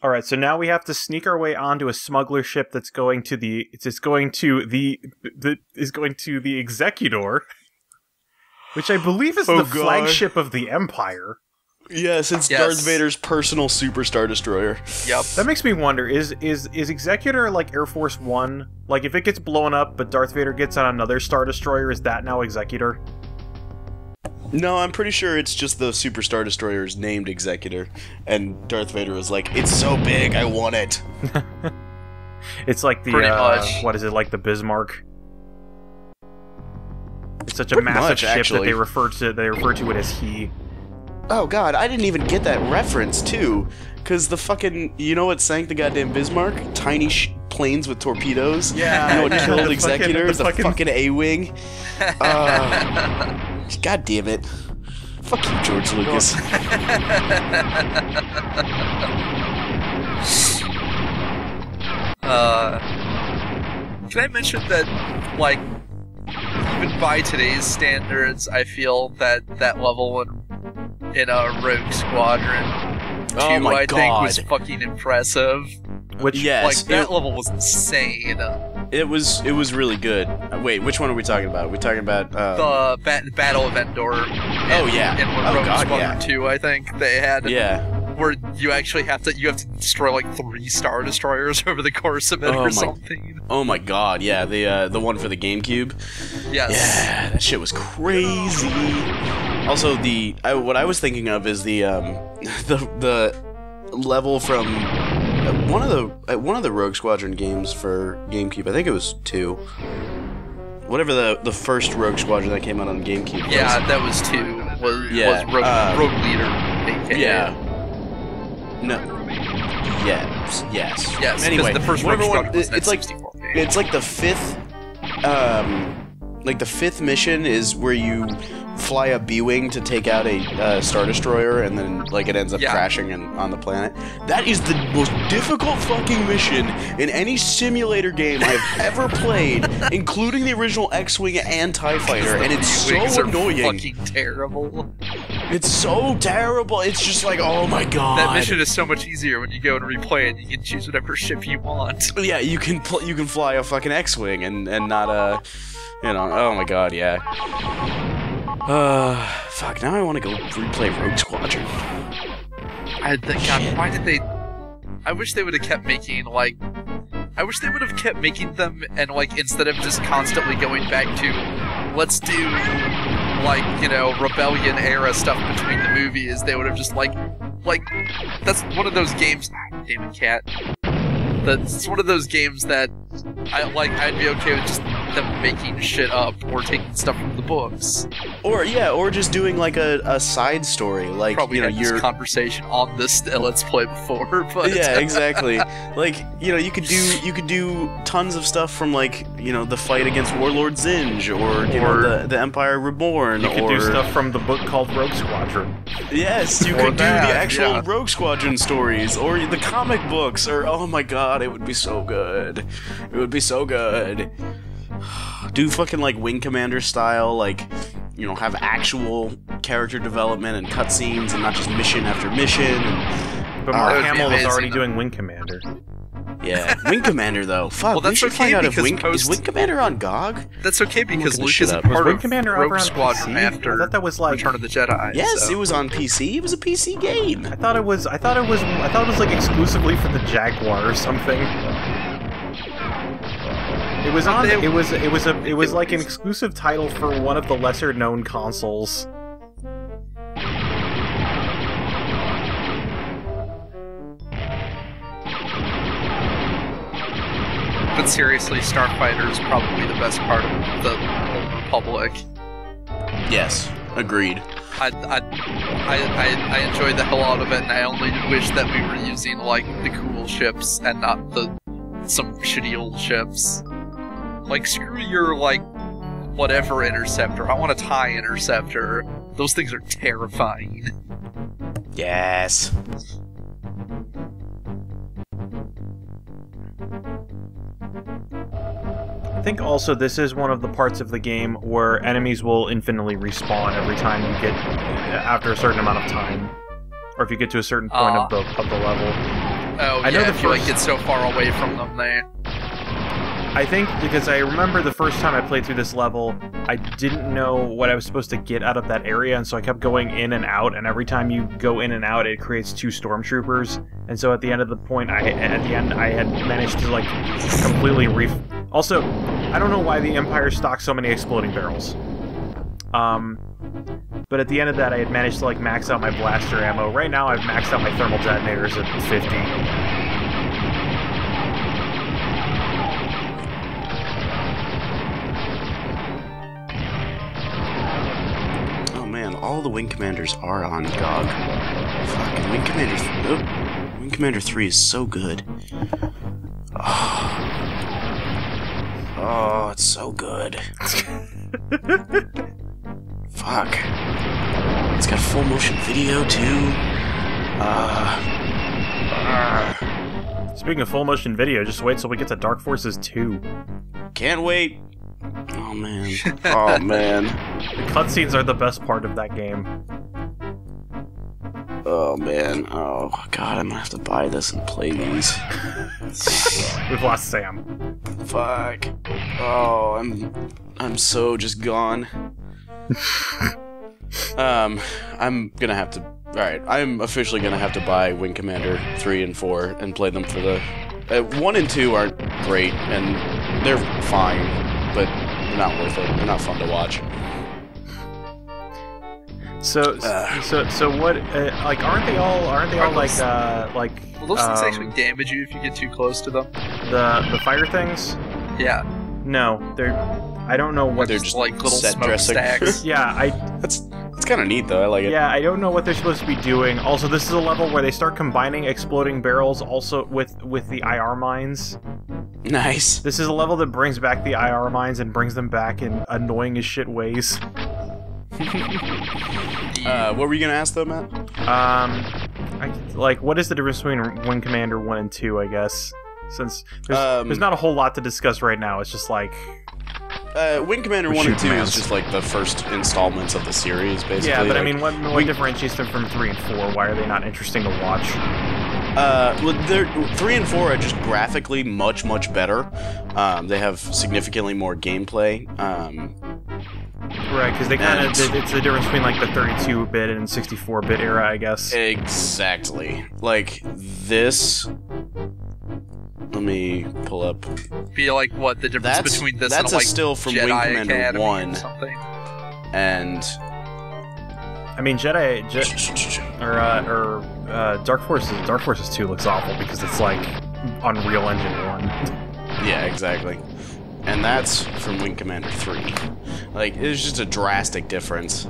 All right, so now we have to sneak our way onto a smuggler ship that's going to the Executor, which I believe is the flagship of the Empire. Yes, it's Darth Vader's personal super Star Destroyer. Yep. That makes me wonder, is Executor like Air Force One? Like, if it gets blown up, but Darth Vader gets on another Star Destroyer, is that now Executor? No, I'm pretty sure it's just the super Star Destroyer is named Executor, and Darth Vader was like, it's so big, I want it. It's like the, what is it, like the Bismarck? It's such a massive ship that they refer to it as he. Oh god, I didn't even get that reference, too. Because the fucking... You know what sank the goddamn Bismarck? Tiny planes with torpedoes? Yeah. You know what killed Executor? The fucking A-Wing? God damn it. Fuck you, George Lucas. Can I mention that, like, even by today's standards, I feel that that level in a Rogue Squadron 2, I think, was fucking impressive. Which, like, that level was insane. It was really good. Wait, which one are we talking about? Are we talking about the Battle of Endor? In Rogue Squadron 2, I think they had. Yeah. Where you actually have to destroy like 3 Star Destroyers over the course of it or something. Oh my god, yeah, the one for the GameCube. Yes. Yeah, that shit was crazy. Also, what I was thinking of is the level from one of the Rogue Squadron games for GameCube. I think it was 2. Whatever the first Rogue Squadron that came out on GameCube was. Yeah, that was 2. Was Rogue Leader, AKA. Yeah. No. Yes. Yes. Anyway, the first Rogue Squadron was it's like 64 game. It's like the fifth mission is where you fly a B-wing to take out a Star Destroyer, and then like it ends up crashing on the planet. That is the most difficult fucking mission in any simulator game I've ever played, including the original X-Wing and TIE Fighter, and it's so annoying. Fucking terrible. It's so terrible. It's just like, oh my god. That mission is so much easier when you go and replay it. You can choose whatever ship you want. Yeah, you can fly a fucking X-Wing and not a, oh my god, yeah. Fuck, now I want to go replay Rogue Squadron. Why did they... I wish they would have kept making, like... I wish they would have kept making them, and, like, instead of just constantly going back to, let's do, like, Rebellion-era stuff between the movies, they would have just, like, that's one of those games... Damn it, cat. That's one of those games that I'd be okay with just them making shit up or taking stuff from the books. Or just doing like a side story, like probably had this conversation on this Let's Play before, but yeah, exactly. Like you could do tons of stuff from like the fight against Warlord Zinj or the Empire Reborn. You could do stuff from the book called Rogue Squadron. Yes, you could do the actual Rogue Squadron stories or the comic books. Or oh my god, it would be so good. It would be so good. Do fucking like Wing Commander style, like have actual character development and cutscenes and not just mission after mission. But Mark Hamill was already doing Wing Commander. Yeah, Wing Commander though. Fuck, well, that's we should okay find out if is Wing Commander on GOG? That's okay because Luke is part Wing of Commander Rogue Squadron after I thought that was like Return of the Jedi. Yes, so. It was on PC. It was a PC game. I thought it was like exclusively for the Jaguar or something. It was on. It was like an exclusive title for one of the lesser known consoles. But seriously, Starfighter is probably the best part of the Old Republic. Yes, agreed. I enjoyed the hell out of it, and I only wish that we were using like the cool ships and not some shitty old ships. Like, screw your, like, whatever interceptor. I want a TIE interceptor. Those things are terrifying. Yes. I think also this is one of the parts of the game where enemies will infinitely respawn every time you get, after a certain amount of time. Or if you get to a certain point of the level. Oh, I know yeah, the if you like first- get so far away from them there. I think because I remember the first time I played through this level, I didn't know what I was supposed to get out of that area, and so I kept going in and out, and every time you go in and out, it creates 2 stormtroopers, and so at the end of the point, I had managed to, like, completely Also, I don't know why the Empire stocks so many exploding barrels. But at the end of that, I had managed to, like, max out my blaster ammo. Right now, I've maxed out my thermal detonators at 50. All the Wing Commanders are on GOG. Fucking Wing Commander 3 is so good. Oh, it's so good. Fuck. It's got full motion video too. Speaking of full motion video, just wait till we get to Dark Forces 2. Can't wait. Oh man. Oh man. The cutscenes are the best part of that game. Oh man. Oh god, I'm gonna have to buy this and play these. We've lost Sam. Fuck. Oh, I'm so just gone. I'm gonna have to. Alright, I'm officially gonna have to buy Wing Commander 3 and 4 and play them for the. 1 and 2 aren't great, and they're fine, but they're not worth it. They're not fun to watch. So what? Like, aren't they all like? Will those things actually damage you if you get too close to them? The fire things? Yeah. No, they're. I don't know what they're just like little smokestacks. Yeah, That's kind of neat though. I like it. Yeah, I don't know what they're supposed to be doing. Also, this is a level where they start combining exploding barrels also with the IR mines. Nice. This is a level that brings back the IR mines and brings them back in annoying as shit ways. What were you gonna ask though, Matt? Like, what is the difference between Wing Commander 1 and 2, I guess? Since there's not a whole lot to discuss right now, it's just like... Wing Commander 1 and 2 is just like the first installments of the series, basically. Yeah, but like, I mean, what differentiates them from 3 and 4? Why are they not interesting to watch? Well, 3 and 4 are just graphically much better. They have significantly more gameplay. Right, because they kind of it's the difference between like the 32-bit and 64-bit era, I guess. Exactly. Like this. Let me pull up. Be like what the difference between this and like still from Jedi Wing Commander Academy 1 or something. And I mean, Dark Forces 2 looks awful because it's like Unreal Engine 1. Yeah, exactly. And that's from Wing Commander 3. Like, it's just a drastic difference.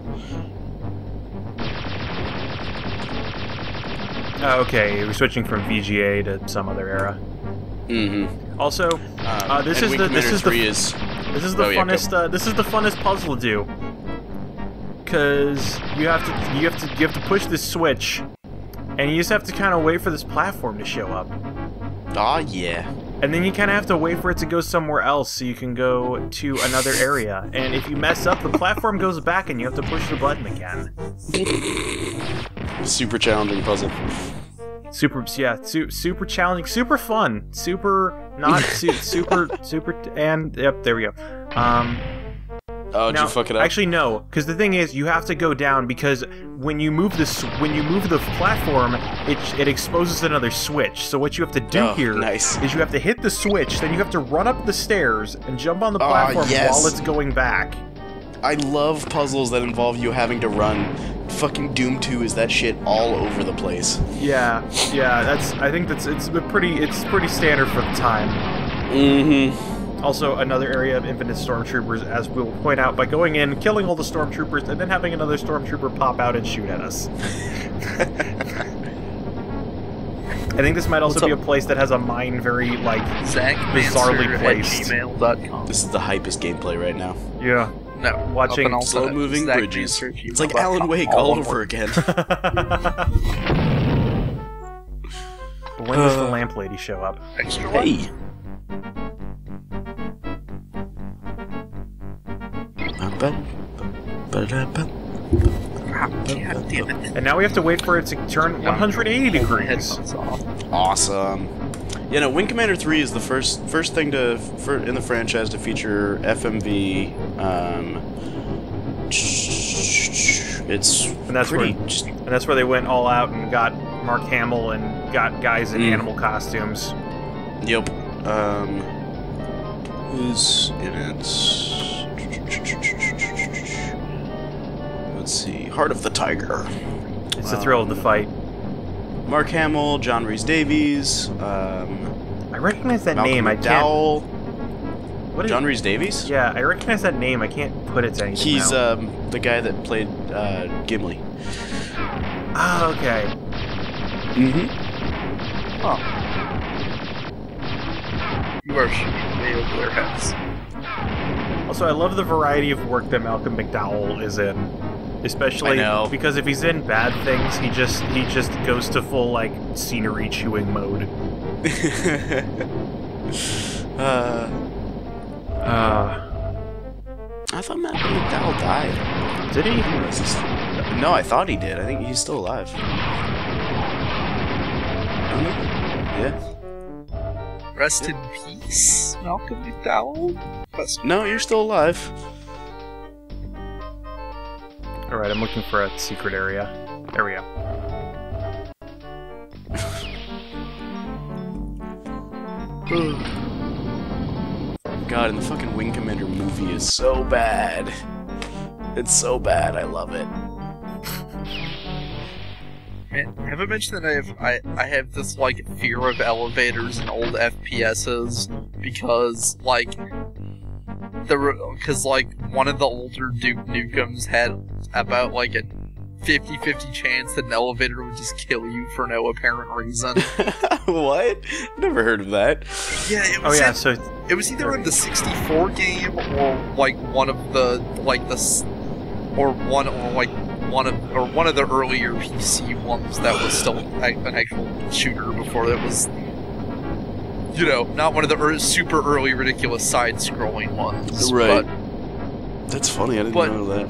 Oh, okay, we're switching from VGA to some other era. Mm-hmm. Also, this is the funnest puzzle to do. Cause you have to push this switch, and you just have to kind of wait for this platform to show up. Ah, yeah. And then you kind of have to wait for it to go somewhere else so you can go to another area. And if you mess up, the platform goes back and you have to push the button again. Super challenging puzzle. Super challenging, super fun, and yep, there we go. Oh, did you fuck it up? Actually, no, because the thing is, you have to go down because when you move the platform, it exposes another switch. So what you have to do is you have to hit the switch, then you have to run up the stairs and jump on the platform while it's going back. I love puzzles that involve you having to run. Fucking Doom 2 is that shit all over the place. Yeah. I think it's pretty standard for the time. Mm-hmm. Also, another area of infinite stormtroopers, as we'll point out, by going in, killing all the stormtroopers, and then having another stormtrooper pop out and shoot at us. I think this might also be a place that has a mine very, like, bizarrely placed. @gmail.com. This is the hypest gameplay right now. Yeah. No, watching slow-moving bridges. It's like Alan Wake all over again. When does the lamp lady show up? Extra hey. God damn it. And now we have to wait for it to turn 180 degrees. Headphones off. Awesome. Yeah, no, Wing Commander 3 is the first thing in the franchise to feature FMV. And that's where they went all out and got Mark Hamill and got guys in animal costumes. Yep. Who's in it? Let's see. Heart of the Tiger. It's the thrill of the fight. Mark Hamill, John Rhys-Davies. I recognize that name. McDowell. What is John Rhys-Davies? Yeah, I recognize that name. I can't put it to anything. He's now. the guy that played Gimli. Ah, okay. Mm-hmm. Oh. You are shooting way over their heads. Also, I love the variety of work that Malcolm McDowell is in. Especially because if he's in bad things, he just goes to full like scenery chewing mode. I thought Malcolm McDowell died. Did he? No, I thought he did. I think he's still alive. Yeah. Rest in peace, Malcolm McDowell? No, you're still alive. Alright, I'm looking for a secret area. There we go. God, and the fucking Wing Commander movie is so bad. It's so bad, I love it. Man, have I mentioned that I have this like fear of elevators in old FPSs because like one of the older Duke Nukems had about like a 50-50 chance that an elevator would just kill you for no apparent reason. What? Never heard of that. Yeah, it was it was either in the 64 game or like one of the one of the earlier PC ones that was still an actual shooter before it was, you know, not one of the super early ridiculous side-scrolling ones. Right. That's funny, I didn't know that.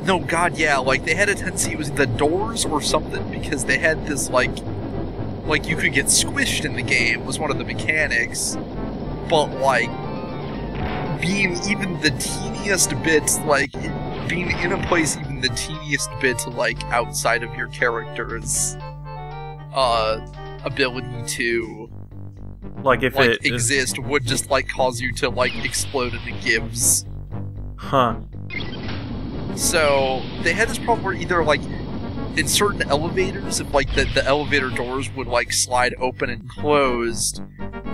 No, God, yeah, like, they had a tendency, it was the doors or something, because they had this, like, you could get squished in the game, was one of the mechanics, but, like, being even the teeniest bit, like, being in a place even the teeniest bit, like, outside of your character's, ability to, like, if it exist would just, like, cause you to, like, explode into gibs. Huh. So, they had this problem where either, like, in certain elevators, if, like, the elevator doors would, like, slide open and closed,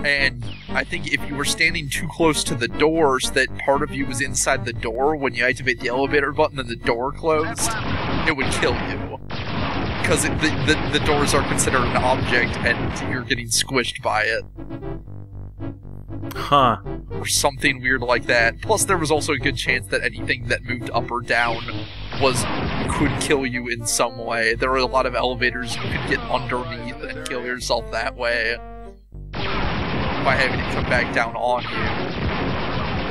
and I think if you were standing too close to the doors, that part of you was inside the door when you activate the elevator button and the door closed, it would kill you. Because the doors are considered an object, and you're getting squished by it. Huh. Or something weird like that. Plus, there was also a good chance that anything that moved up or down could kill you in some way. There were a lot of elevators you could get underneath and kill yourself that way by having it come back down on you.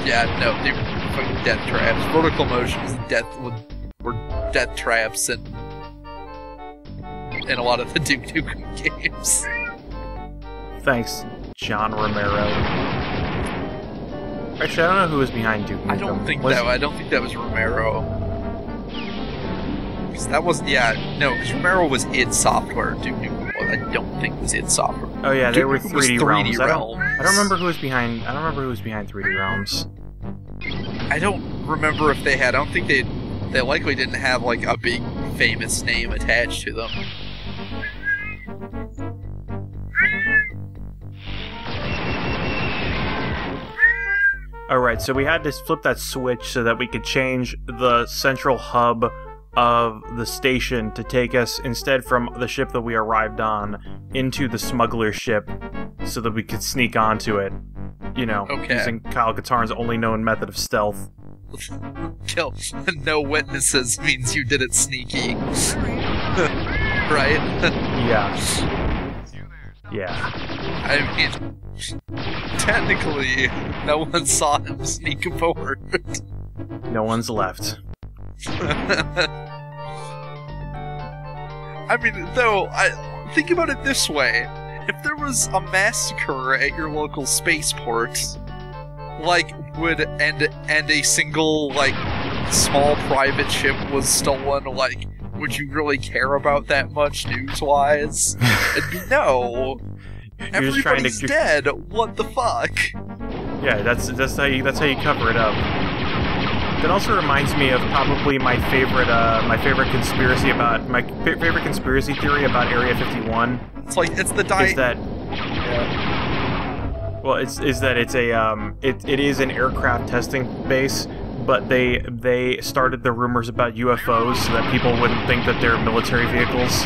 Yeah, no, they were fucking death traps. Vertical motions were death traps in a lot of the Duke Nukem games. Thanks, John Romero. Actually, I don't know who was behind Duke Nukem. I don't think that was Romero. Because that was because Romero was id Software. Duke Nukem I don't think was id Software. Oh yeah, they were 3D Realms. I don't remember who was behind 3D Realms. I don't remember if they had. I don't think they likely didn't have like a big famous name attached to them. Alright, so we had to flip that switch so that we could change the central hub of the station to take us, instead from the ship that we arrived on, into the Smuggler ship so that we could sneak onto it. You know, using Kyle Katarn's only known method of stealth. Kill no witnesses means you did it sneaky. Right? Yeah. Yeah. I mean, technically, no one saw him sneak aboard. No one's left. I mean, though, think about it this way. If there was a massacre at your local spaceport, like, and a single, like, small private ship was stolen, like, would you really care about that much news-wise? It'd be no. Everybody's dead. What the fuck? Yeah, that's how you cover it up. That also reminds me of probably my favorite conspiracy theory about Area 51. It's like it's the Is that well, is that it's a it is an aircraft testing base, but they started the rumors about UFOs so that people wouldn't think that they're military vehicles.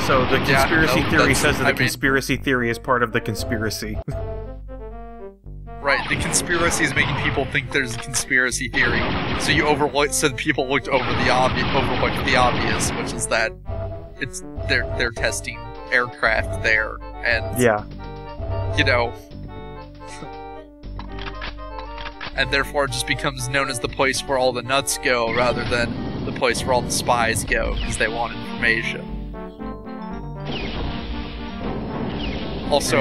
So the conspiracy theory says that the conspiracy theory is part of the conspiracy. Right, the conspiracy is making people think there's a conspiracy theory. So people looked overlooked the obvious, which is that they're testing aircraft there, and you know, and therefore it just becomes known as the place where all the nuts go, rather than the place where all the spies go, because they want information. Also,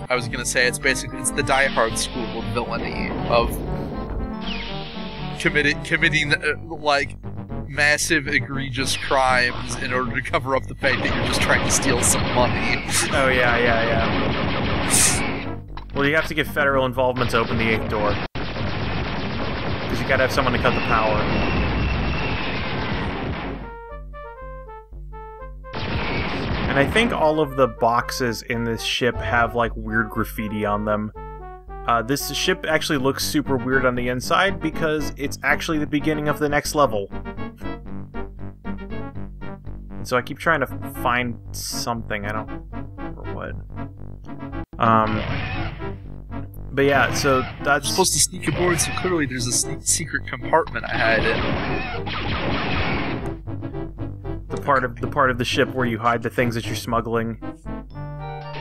I was gonna say it's the die-hard school of villainy of committing like massive egregious crimes in order to cover up the fact that you're just trying to steal some money. Oh yeah. Well, you have to get federal involvement to open the 8th door, because you gotta have someone to cut the power. And I think all of the boxes in this ship have, like, weird graffiti on them. This ship actually looks super weird on the inside because it's actually the beginning of the next level. And so I keep trying to find something, I don't remember what. But yeah, so that's... You're supposed to sneak aboard, so clearly there's a secret compartment I hide in. The part of the ship where you hide the things that you're smuggling.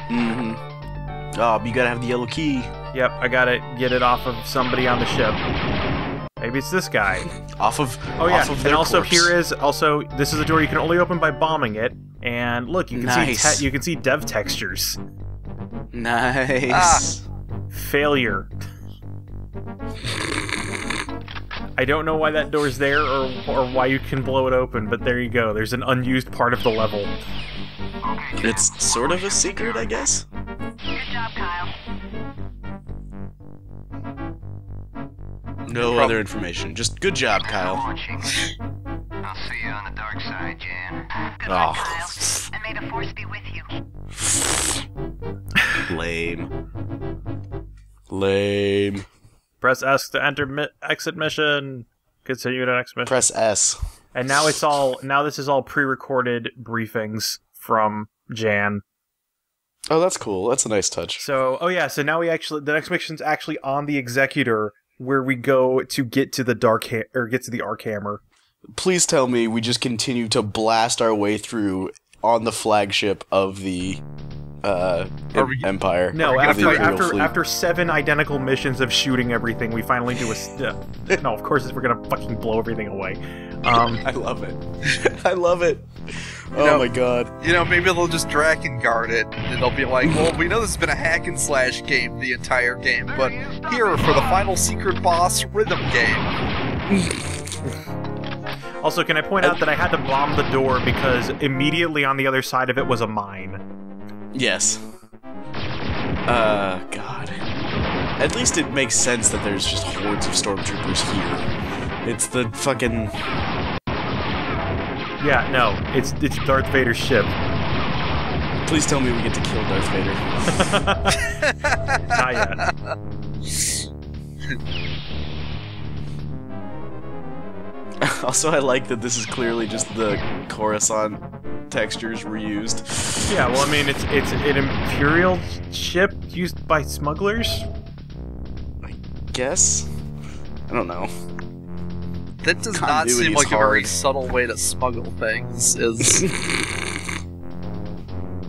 Mm-hmm. Oh, you gotta have the yellow key. Yep, I gotta get it off of somebody on the ship. Maybe it's this guy. Off of and also corpse. This is a door you can only open by bombing it. And look, you can see dev textures. Nice. Failure. I don't know why that door's there or why you can blow it open, but there you go. There's an unused part of the level. It's sort of a secret, I guess. Good job, Kyle. No other information. Just good job, Kyle. I'll see you on the dark side, Jan. Good Oh. luck, Kyle. And may the force be with you. Lame. Press S to enter exit mission. Continue to next mission. Press S. And now this is all pre-recorded briefings from Jan. Oh, that's cool. That's a nice touch. So, so now the next mission's actually on the Executor, where we go to get to the get to the Arc Hammer. Please tell me we just continue to blast our way through on the flagship of the Empire. No, after 7 identical missions of shooting everything, we finally do a... No, of course we're gonna fucking blow everything away. I love it. I love it. Oh my god. You know, maybe they'll just Draken guard it, and they'll be like, well, we know this has been a hack and slash game the entire game, but here for the final secret boss rhythm game. Also, can I point out that I had to bomb the door because immediately on the other side of it was a mine. Yes. God. At least it makes sense that there's just hordes of stormtroopers here. It's the fucking... Yeah, no, it's Darth Vader's ship. Please tell me we get to kill Darth Vader. Not yet. Also, I like that this is clearly just the Coruscant textures reused. Yeah, well, I mean, it's an Imperial ship used by smugglers? I guess? I don't know. That does not seem like a very subtle way to smuggle things,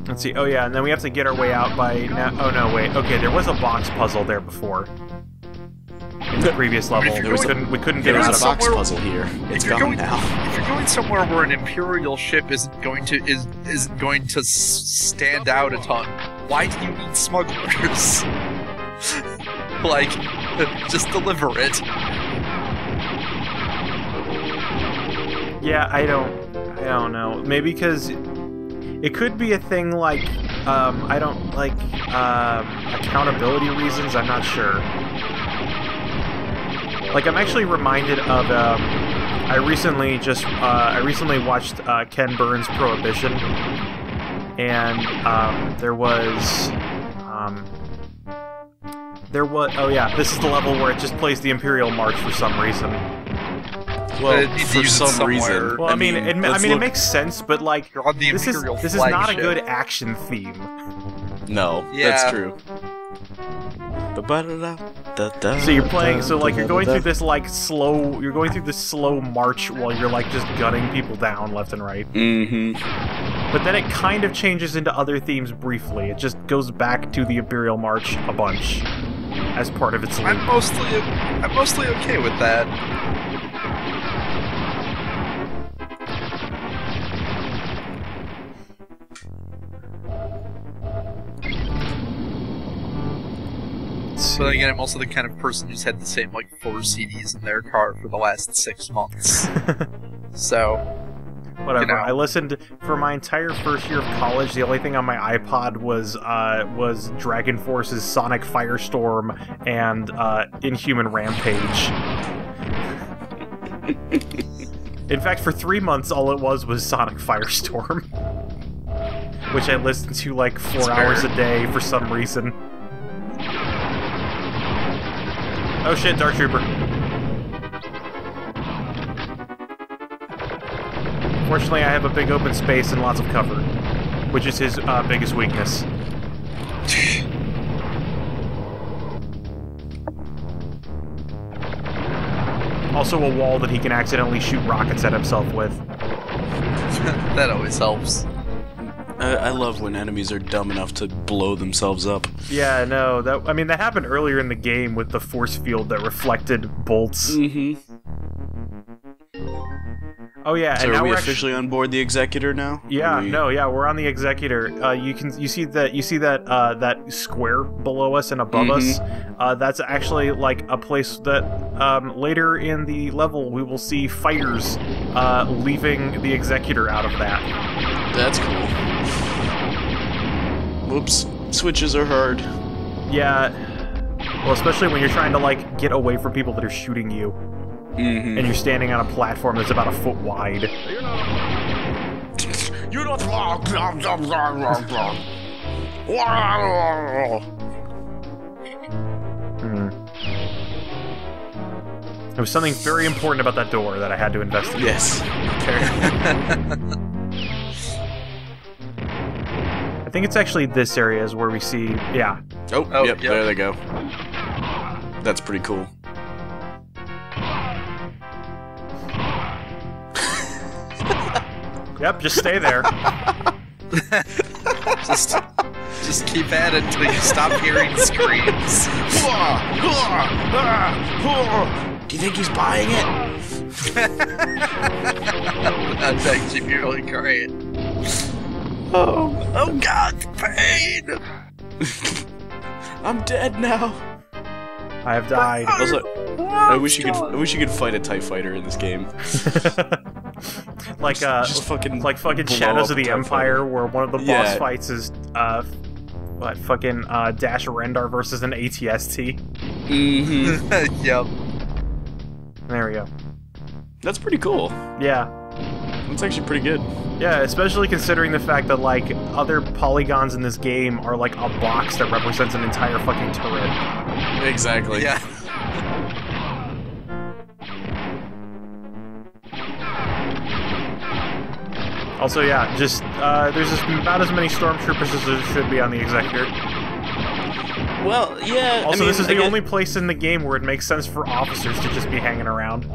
Let's see, oh yeah, and then we have to get our way out by... oh no, wait, okay, there was a box puzzle there before. in the previous level. if you're We couldn't There get was out a of box somewhere- puzzle here. It's if you're gone going, now. If you're going somewhere where an Imperial ship isn't going to stand out a ton, why do you need smugglers? Like, just deliver it. Yeah, I don't know. Maybe because it could be a thing like, I don't like, accountability reasons. I'm not sure. Like, I'm actually reminded of, I recently watched Ken Burns' Prohibition, and oh yeah, this is the level where it just plays the Imperial March for some reason. Well, It needs to for use it some reason. somewhere. Well, it makes sense, but like, You're on the this Imperial is not a flagship. good action theme. No, Yeah. that's true. So you're playing, so like you're going through this like slow, slow march while you're like just gunning people down left and right. Mm-hmm. But then it kind of changes into other themes briefly. It just goes back to the Imperial March a bunch as part of its loop. I'm mostly okay with that. But again, I'm also the kind of person who's had the same like 4 CDs in their car for the last 6 months. So, Whatever. you know. I listened for my entire first year of college. The only thing on my iPod was Dragon Force's Sonic Firestorm and Inhuman Rampage. In fact, for 3 months, all it was Sonic Firestorm, which I listened to like 4 hours a day for some reason. Oh shit, Dark Trooper. Fortunately, I have a big open space and lots of cover, which is his biggest weakness. Also a wall that he can accidentally shoot rockets at himself with. that always helps. I love when enemies are dumb enough to blow themselves up. Yeah, no, that happened earlier in the game with the force field that reflected bolts. Mm-hmm. Oh yeah, So and now are we we're officially on board the Executor now? Yeah, Are we- we're on the Executor. You see that square below us and above us. That's actually like a place that later in the level we will see fighters leaving the Executor out of that. That's cool. Whoops. Switches are hard. Yeah, well, especially when you're trying to like get away from people that are shooting you, Mm-hmm. and you're standing on a platform that's about a foot wide. You're not wrong. There was something very important about that door that I had to investigate. Yes. I think it's actually this area is where we see. Yeah. Oh, Oh, yep, yep. there they go. That's pretty cool. Yep. Just stay there. Just keep at it until you stop hearing screams. Do you think he's buying it? That's actually really great. Oh God, the pain! I'm dead now. I have died. Also, I wish you could fight a TIE fighter in this game. Like Just fucking like fucking blow Shadows up of the a TIE Empire, fighter. where one of the boss Yeah. fights is fucking Dash Rendar versus an ATST. Mm-hmm. Yep. There we go. That's pretty cool. Yeah. That's actually pretty good. Yeah, especially considering the fact that, like, other polygons in this game are, like, a box that represents an entire fucking turret. Exactly. Yeah. Also, yeah, just, there's just about as many stormtroopers as there should be on the Executor. Well, yeah. Also, I mean, this is the again- only place in the game where it makes sense for officers to just be hanging around.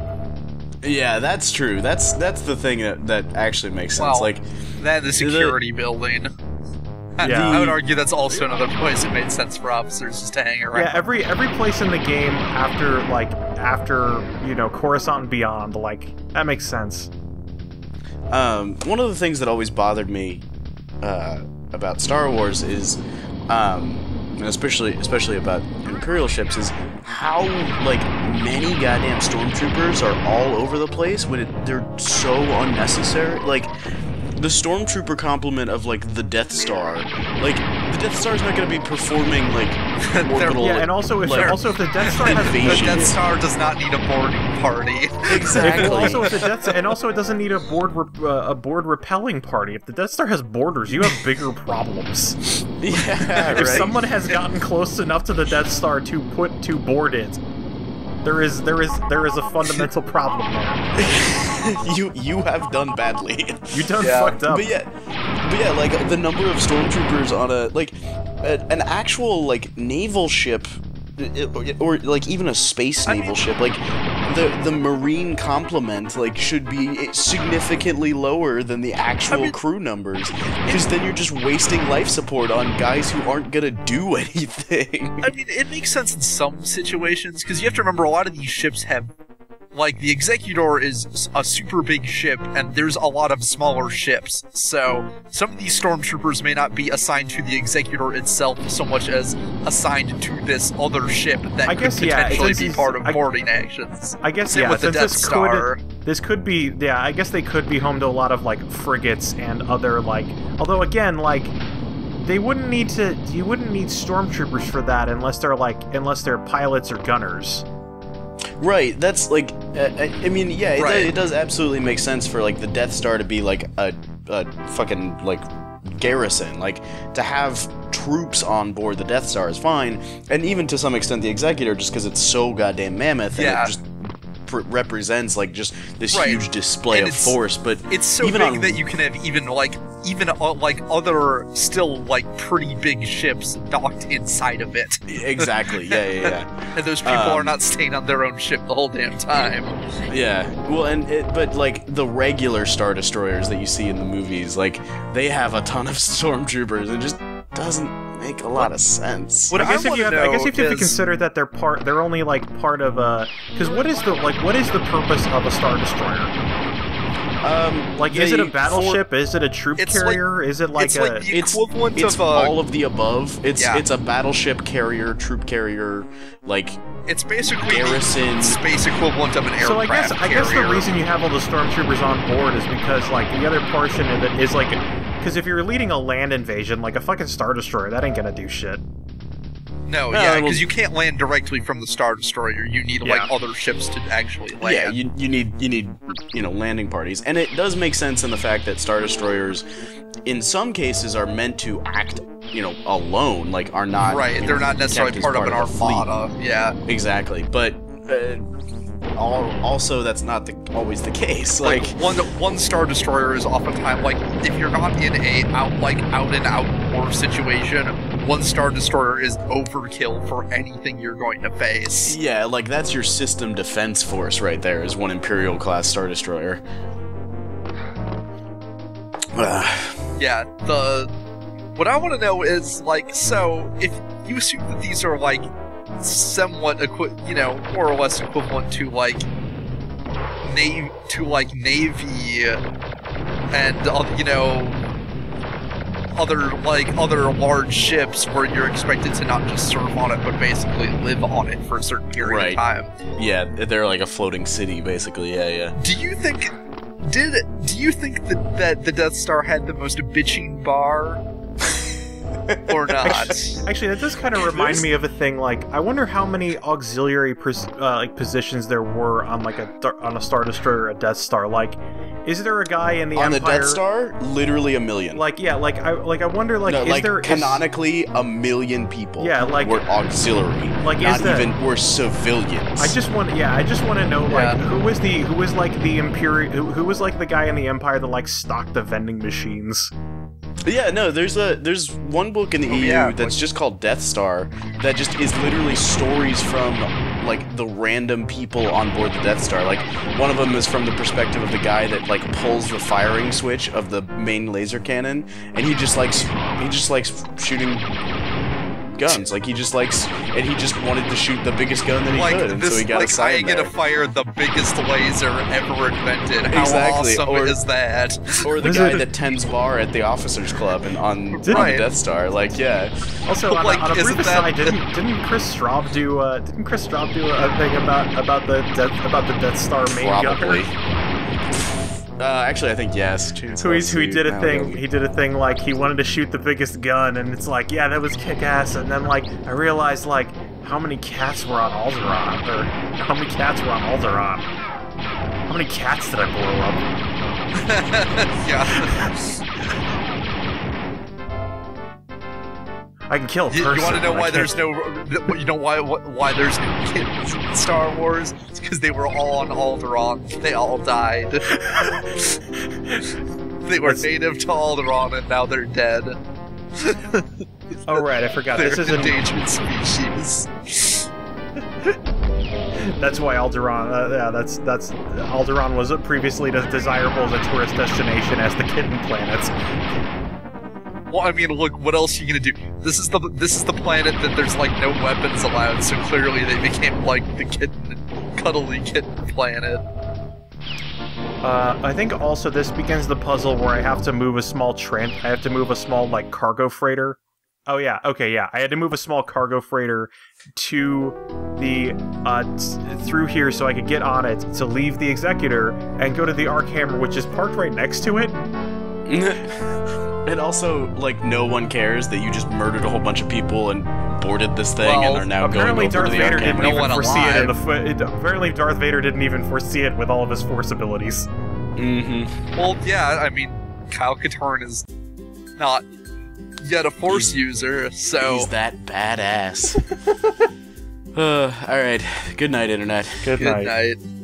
Yeah, that's true. That's the thing that actually makes sense. Well, like, Then the security building. Yeah. I would argue that's also another place it made sense for officers just to hang around. Yeah, every place in the game after Coruscant and beyond, that makes sense. One of the things that always bothered me about Star Wars is, and especially about Imperial ships, is how many goddamn stormtroopers are all over the place when they're so unnecessary. The stormtrooper complement of the Death Star, the Death Star's not going to be performing orbital. Yeah, and also if the Death Star has the Death Star does not need a boarding party. Exactly. It doesn't need a board repelling party. If the Death Star has boarders, you have bigger problems. Yeah, if someone has gotten close enough to the Death Star to board it, there is a fundamental problem there. You have done badly. You done fucked up. But yeah, the number of stormtroopers on an actual naval ship, or even a space naval ship, the marine complement should be significantly lower than the actual crew numbers, because then you're just wasting life support on guys who aren't gonna do anything. I mean, it makes sense in some situations, because you have to remember a lot of these ships have the Executor is a super big ship, and there's a lot of smaller ships, so some of these stormtroopers may not be assigned to the Executor itself so much as assigned to this other ship that could potentially be part of boarding actions. I guess, Same with the Death Star. This could be, I guess they could be home to a lot of, frigates and other, although, again, they wouldn't need to, you wouldn't need stormtroopers for that unless they're pilots or gunners. Right, that's I mean, yeah, it does absolutely make sense for the Death Star to be a fucking garrison. To have troops on board the Death Star is fine, and even to some extent the Executor, just because it's so goddamn mammoth and it just represents just this huge display of force. But it's so big that you can have even other still pretty big ships docked inside of it. Exactly. Yeah. And those people are not staying on their own ship the whole damn time. Yeah. Well, but the regular Star Destroyers that you see in the movies, they have a ton of stormtroopers, and it just doesn't make a lot of sense. I guess you have to consider that they're only part of because what is the purpose of a Star Destroyer? Is it a battleship? Is it a troop carrier? Is it the equivalent of all of the above? It's a battleship carrier, troop carrier, it's basically garrison, the space equivalent of an aircraft. So I guess the reason you have all the stormtroopers on board is because the other portion of it is because if you're leading a land invasion, a fucking Star Destroyer, that ain't gonna do shit. No, because you can't land directly from the Star Destroyer. You need other ships to actually land. Yeah, you need landing parties, and it does make sense in the fact that Star Destroyers, in some cases, are meant to act alone, are not they're not necessarily part of an armada. Yeah, exactly, but. Also, that's not always the case. One Star Destroyer is oftentimes if you're not in a out and out war situation, one Star Destroyer is overkill for anything you're going to face. Yeah, that's your system defense force right there. Is one Imperial class Star Destroyer. Yeah. What I want to know is so if you assume that these are somewhat more or less equivalent to Navy and other large ships where you're expected to not just serve on it but basically live on it for a certain period of time. Yeah, they're a floating city basically. Yeah. Do you think that the Death Star had the most bitching bar? Or not. Actually, that does kind of remind me of a thing. I wonder how many auxiliary positions there were on on a Star Destroyer or a Death Star. Is there a guy in the Empire? On the Death Star, literally a million. I wonder is there canonically 1 million people? Yeah, were auxiliary. Were civilians. I just want to know who was the Imperial who was the guy in the Empire that stocked the vending machines. Yeah, no, there's one book in the EU that's just called Death Star that just is literally stories from like the random people on board the Death Star. Like one of them is from the perspective of the guy that like pulls the firing switch of the main laser cannon, and he just likes shooting guns. Like he just wanted to shoot the biggest gun that he could, and so he got assigned there. I get to fire the biggest laser ever invented. How Exactly. awesome is that? Or the guy that tends bar at the officers club and on the Death Star. Like, yeah. Also, on a brief aside, didn't Chris Straub do a thing about the Death Star main Probably. gunner? Actually, I think yes. Who he did a thing. He did a thing like he wanted to shoot the biggest gun, and it's like, yeah, that was kick-ass. And then like I realized like how many cats were on Alderaan, or how many cats were on Alderaan. How many cats did I blow up? Yeah. I can kill a person. You want to know why there's no? You know why there's no kids in Star Wars? It's because they were all on Alderaan. They all died. They were native to Alderaan, and now they're dead. Oh right, I forgot. They're This is an endangered species. That's why Alderaan. That's Alderaan was previously as desirable as a tourist destination as the Kitten planets. Well, I mean, look, what else are you gonna do? This is the planet that there's like no weapons allowed, so clearly they became like the cuddly kitten planet. I think also this begins the puzzle where I have to move a small like cargo freighter. Oh yeah, okay, yeah. I had to move a small cargo freighter to the through here so I could get on it to leave the Executor and go to the Arc Hammer, which is parked right next to it. And also, like, no one cares that you just murdered a whole bunch of people and boarded this thing and are now going over Darth to the Vader Arc didn't Hammer. even foresee it. Apparently, Darth Vader didn't even foresee it with all of his Force abilities. Mm-hmm. Well, yeah, I mean, Kyle Katarn is not yet a Force user, so... He's that badass. Alright. Good night, Internet. Good night. Good night.